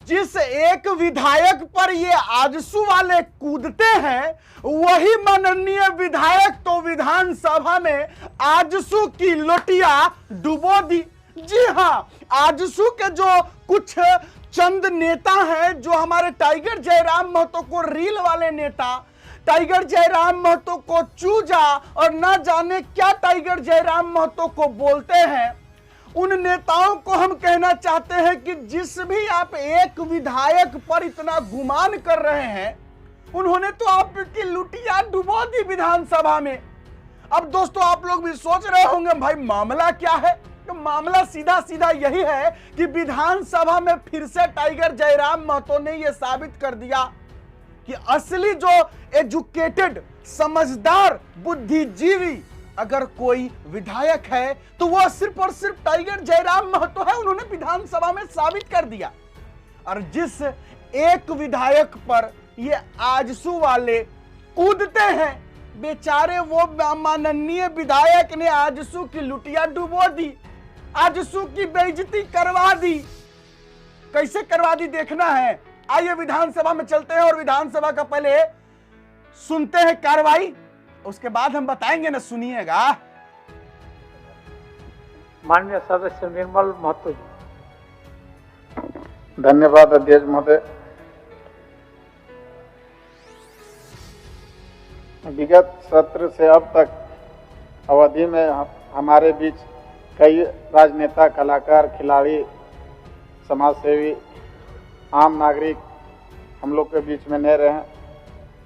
जिस एक विधायक पर ये आजसू वाले कूदते हैं, वही माननीय विधायक तो विधानसभा में आजसू की लोटिया डुबो दी। जी हां, आजसू के जो कुछ चंद नेता हैं, जो हमारे टाइगर जयराम महतो को रील वाले नेता, टाइगर जयराम महतो को चूजा और ना जाने क्या टाइगर जयराम महतो को बोलते हैं, उन नेताओं को हम कहना चाहते हैं कि जिस भी आप एक विधायक पर इतना गुमान कर रहे हैं, उन्होंने तो आपकी लुटिया डुबो दी विधानसभा में। अब दोस्तों आप लोग भी सोच रहे होंगे भाई मामला क्या है। तो मामला सीधा सीधा यही है कि विधानसभा में फिर से टाइगर जयराम महतो ने यह साबित कर दिया कि असली जो एजुकेटेड, समझदार, बुद्धिजीवी अगर कोई विधायक है तो वह सिर्फ और सिर्फ टाइगर जयराम महतो है। उन्होंने विधानसभा में साबित कर दिया। और जिस एक विधायक पर ये आजसू वाले कूदते हैं, बेचारे वो माननीय विधायक ने आजसू की लुटिया डुबो दी, आजसू की बेइज्जती करवा दी। कैसे करवा दी देखना है। आइए विधानसभा में चलते हैं और विधानसभा का पहले सुनते हैं कार्रवाई, उसके बाद हम बताएंगे ना, सुनिएगा। माननीय सदस्य निर्मल महतो जी। धन्यवाद अध्यक्ष महोदय। विगत सत्र से अब तक अवधि में हमारे बीच कई राजनेता, कलाकार, खिलाड़ी, समाजसेवी, आम नागरिक हम लोग के बीच में नहीं रहे हैं,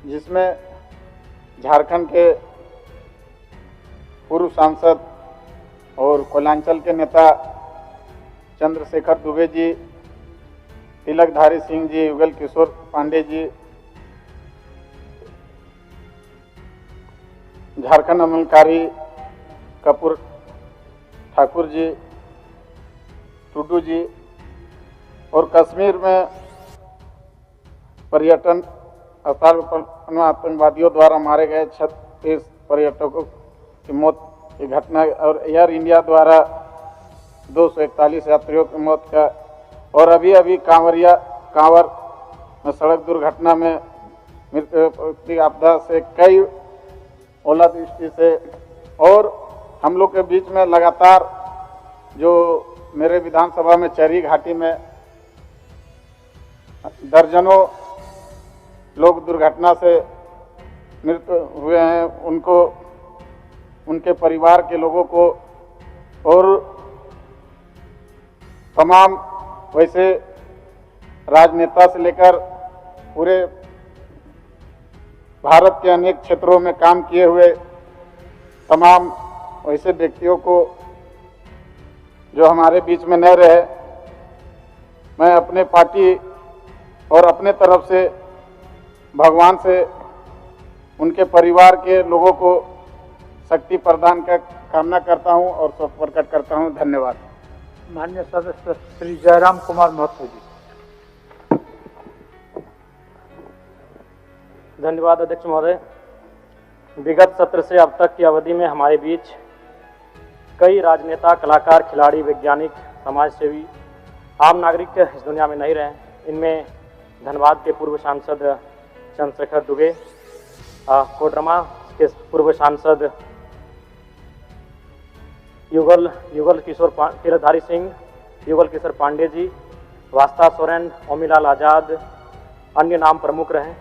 जिसमें झारखंड के पूर्व सांसद और कोयलांचल के नेता चंद्रशेखर दुबे जी, तिलकधारी सिंह जी, युगल किशोर पांडे जी, झारखंड आंदोलनकारी कपूर ठाकुर जी, टुडू जी, और कश्मीर में पर्यटन स्थल पर आतंकवादियों द्वारा मारे गए 36 पर्यटकों की मौत की घटना, और एयर इंडिया द्वारा 241 यात्रियों की मौत का, और अभी कांवर में सड़क दुर्घटना में मृत्यु आपदा से, कई ओलावृष्टि से, और हम लोग के बीच में लगातार जो मेरे विधानसभा में चरी घाटी में दर्जनों लोग दुर्घटना से मृत्यु हुए हैं, उनको, उनके परिवार के लोगों को, और तमाम वैसे राजनेता से लेकर पूरे भारत के अनेक क्षेत्रों में काम किए हुए तमाम वैसे व्यक्तियों को जो हमारे बीच में न रहे, मैं अपने पार्टी और अपने तरफ से भगवान से उनके परिवार के लोगों को शक्ति प्रदान का कामना करता हूं और शोक प्रकट करता हूं। धन्यवाद। माननीय सदस्य श्री जयराम कुमार महतो जी। धन्यवाद अध्यक्ष महोदय। विगत सत्र से अब तक की अवधि में हमारे बीच कई राजनेता, कलाकार, खिलाड़ी, वैज्ञानिक, समाजसेवी, आम नागरिक इस दुनिया में नहीं रहे। इनमें धनबाद के पूर्व सांसद चंद्रशेखर दुबे, कोडरमा के पूर्व सांसद युगल किशोर तिलकधारी सिंह, युगल किशोर पांडे जी, वास्ता सोरेन, ओमीलाल आजाद, अन्य नाम प्रमुख रहे।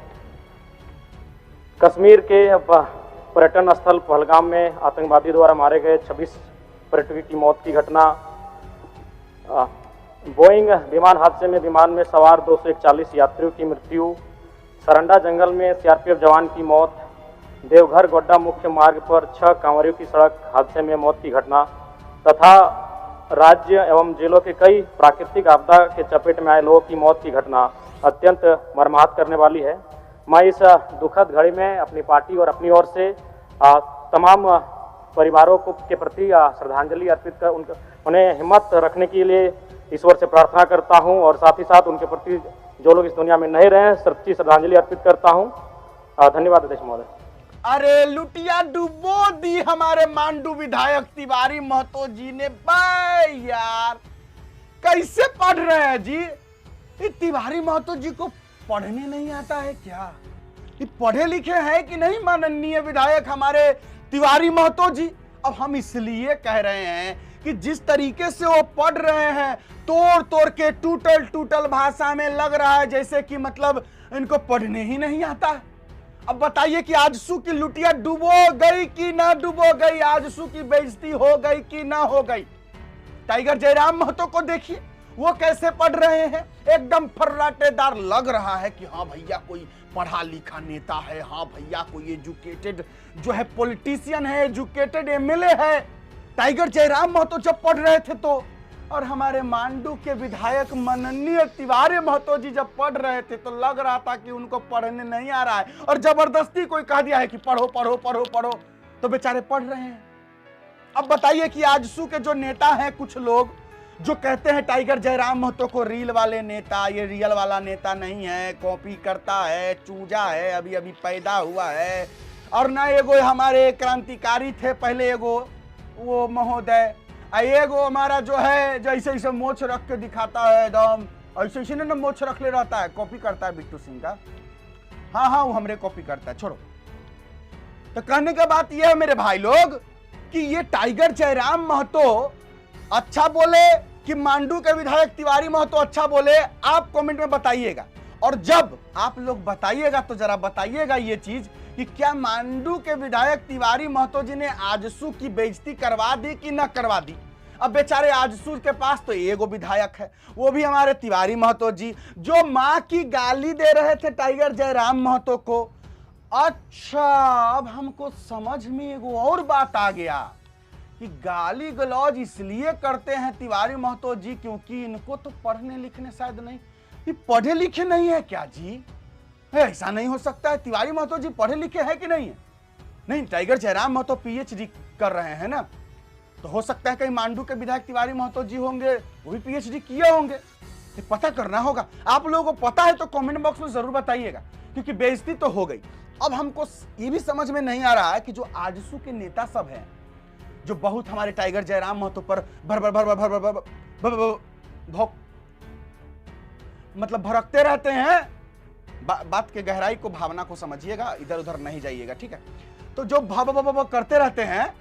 कश्मीर के पर्यटन स्थल पहलगाम में आतंकवादी द्वारा मारे गए 26 पर्यटकों की मौत की घटना, बोइंग विमान हादसे में विमान में सवार 241 यात्रियों की मृत्यु, सरंडा जंगल में सीआरपीएफ जवान की मौत, देवघर गोड्डा मुख्य मार्ग पर 6 कांवरियों की सड़क हादसे में मौत की घटना, तथा राज्य एवं जिलों के कई प्राकृतिक आपदा के चपेट में आए लोगों की मौत की घटना अत्यंत मर्माहत करने वाली है। मैं इस दुखद घड़ी में अपनी पार्टी और अपनी ओर से तमाम परिवारों को के प्रति श्रद्धांजलि अर्पित कर उन्हें हिम्मत रखने के लिए ईश्वर से प्रार्थना करता हूं, और साथ ही साथ उनके प्रति जो लोग इस दुनिया में नहीं रहे सच्ची श्रद्धांजलि अर्पित करता हूं। धन्यवाद अध्यक्ष महोदय। अरे लुटिया डुबो दी हमारे मांडू विधायक तिवारी महतो जी ने। भाई यार कैसे पढ़ रहे हैं जी, ये तिवारी महतो जी को पढ़ने नहीं आता है क्या? ये पढ़े लिखे हैं कि नहीं माननीय विधायक हमारे तिवारी महतो जी? अब हम इसलिए कह रहे हैं कि जिस तरीके से वो पढ़ रहे हैं, तोड़ तोड़ के टूटल टूटल भाषा में, लग रहा है जैसे कि मतलब इनको पढ़ने ही नहीं आता है। अब बताइए कि आजसू की लुटिया डूबो गई कि ना डूबो गई, आजसू की बेइज्जती हो गई कि ना हो गई। टाइगर जयराम महतो को देखिए, वो कैसे पढ़ रहे हैं, एकदम फर्राटेदार लग रहा है कि हाँ भैया कोई पढ़ा लिखा नेता है, हाँ भैया कोई एजुकेटेड जो है पॉलिटिशियन है, एजुकेटेड एमएलए है। टाइगर जयराम महतो जब पढ़ रहे थे तो, और हमारे मांडू के विधायक माननीय तिवारी महतो जी जब पढ़ रहे थे तो लग रहा था कि उनको पढ़ने नहीं आ रहा है, और जबरदस्ती कोई कह दिया है कि पढ़ो पढ़ो पढ़ो पढ़ो, तो बेचारे पढ़ रहे हैं। अब बताइए कि आजसू के जो नेता हैं, कुछ लोग जो कहते हैं टाइगर जयराम महतो को रील वाले नेता, ये रियल वाला नेता नहीं है, कॉपी करता है, चूजा है, अभी अभी पैदा हुआ है, और ना एगो हमारे क्रांतिकारी थे पहले, एगो वो महोदय, एगो हमारा जो है जैसे ऐसे मोछ रख के दिखाता है, एकदम ऐसे ऐसे ना मोछ रख ले रहता है, कॉपी करता है बिट्टू सिंह का। हाँ हाँ, वो हमरे कॉपी करता है, छोड़ो। तो कहने का बात यह है मेरे भाई लोग कि ये टाइगर जयराम महतो अच्छा बोले कि मांडू के विधायक तिवारी महतो अच्छा बोले, आप कमेंट में बताइएगा। और जब आप लोग बताइएगा तो जरा बताइएगा ये चीज कि क्या मांडू के विधायक तिवारी महतो जी ने आजसू की बेइज्जती करवा दी कि ना करवा दी। अब बेचारे आजसू के पास तो एगो विधायक है, वो भी हमारे तिवारी महतो जी, जो मां की गाली दे रहे थे टाइगर जयराम महतो को। अच्छा, अब हमको समझ में एगो और बात आ गया कि गाली गलौज इसलिए करते हैं तिवारी महतो जी क्योंकि इनको तो पढ़ने लिखने शायद नहीं, ये पढ़े लिखे नहीं है क्या जी? ऐसा नहीं हो सकता है, तिवारी महतो जी पढ़े लिखे हैं कि नहीं है? नहीं, टाइगर जयराम महतो पीएचडी कर रहे हैं ना, तो हो सकता है कहीं मांडू के विधायक तिवारी महतो जी होंगे, वो भी पीएचडी किए होंगे। ये पता करना होगा। आप लोगों को पता है तो कमेंट बॉक्स में जरूर बताइएगा, क्योंकि बेइज्जती तो हो गई। अब हमको ये भी समझ में नहीं आ रहा है कि जो आजसू के नेता सब हैं, जो बहुत हमारे टाइगर जयराम महतो पर मतलब भड़कते रहते हैं, बात के गहराई को, भावना को समझिएगा, इधर उधर नहीं जाइएगा, ठीक है? तो जो भव करते रहते हैं,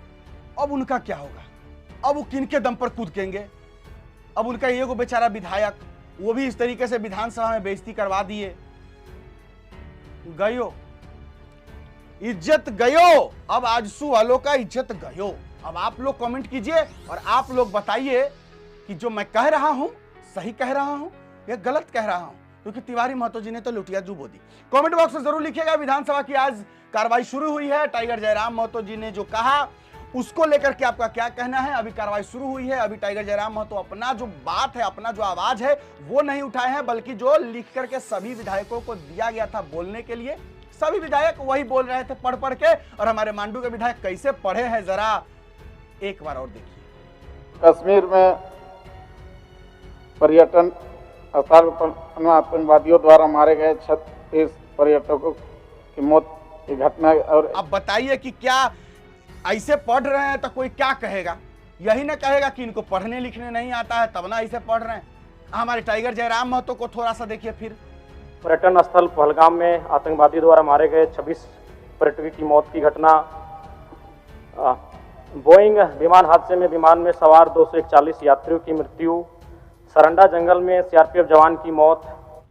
अब उनका क्या होगा? अब वो किनके दम पर कूदेंगे? अब उनका एगो बेचारा विधायक, वो भी इस तरीके से विधानसभा में बेइज्जती करवा दिए, गयो, इज्जत गयो। अब आजसू वालों का इज्जत गयो। अब आप लोग कमेंट कीजिए और आप लोग बताइए कि जो मैं कह रहा हूं सही कह रहा हूं या गलत कह रहा हूं, क्योंकि तिवारी महतो जी ने तो लुटिया डुबो दी। कमेंट बॉक्स में जरूर लिखिएगा। विधानसभा की आज कार्रवाई शुरू हुई है, टाइगर जयराम महतो जी ने जो कहा उसको लेकर के आपका क्या कहना है? अभी कार्रवाई शुरू हुई है, अभी टाइगर जयराम महतो अपना जो बात है, अपना जो आवाज है वो नहीं उठाए हैं, बल्कि जो लिख करके सभी विधायकों को दिया गया था बोलने के लिए, सभी विधायक वही बोल रहे थे पढ़ पढ़ के। और हमारे मांडू के विधायक कैसे पढ़े हैं जरा एक बार और देखिए। कश्मीर में पर्यटन आतंकवादियों द्वारा मारे गए 36 पर्यटकों की मौत की घटना। और अब बताइए कि क्या ऐसे पढ़ रहे हैं तो कोई क्या कहेगा? यही ना कहेगा कि इनको पढ़ने लिखने नहीं आता है तब ना ऐसे पढ़ रहे हैं। हमारे टाइगर जयराम महतो को थोड़ा सा देखिए फिर। पर्यटन स्थल पहलगाम में आतंकवादी द्वारा मारे गए 26 पर्यटकों की मौत की घटना। बोइंग विमान हादसे में विमान में सवार 241 यात्रियों की मृत्यु। सरंडा जंगल में सीआरपीएफ जवान की मौत।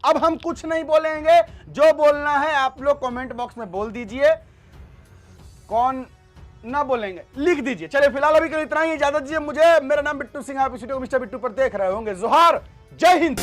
अब हम कुछ नहीं बोलेंगे, जो बोलना है आप लोग कमेंट बॉक्स में बोल दीजिए, कौन ना बोलेंगे लिख दीजिए। चलिए फिलहाल अभी के लिए इतना ही, इजाजत दीजिए मुझे। मेरा नाम बिट्टू सिंह, आप इस वीडियो को मिस्टर बिट्टू पर देख रहे होंगे। जोहार, जय हिंद।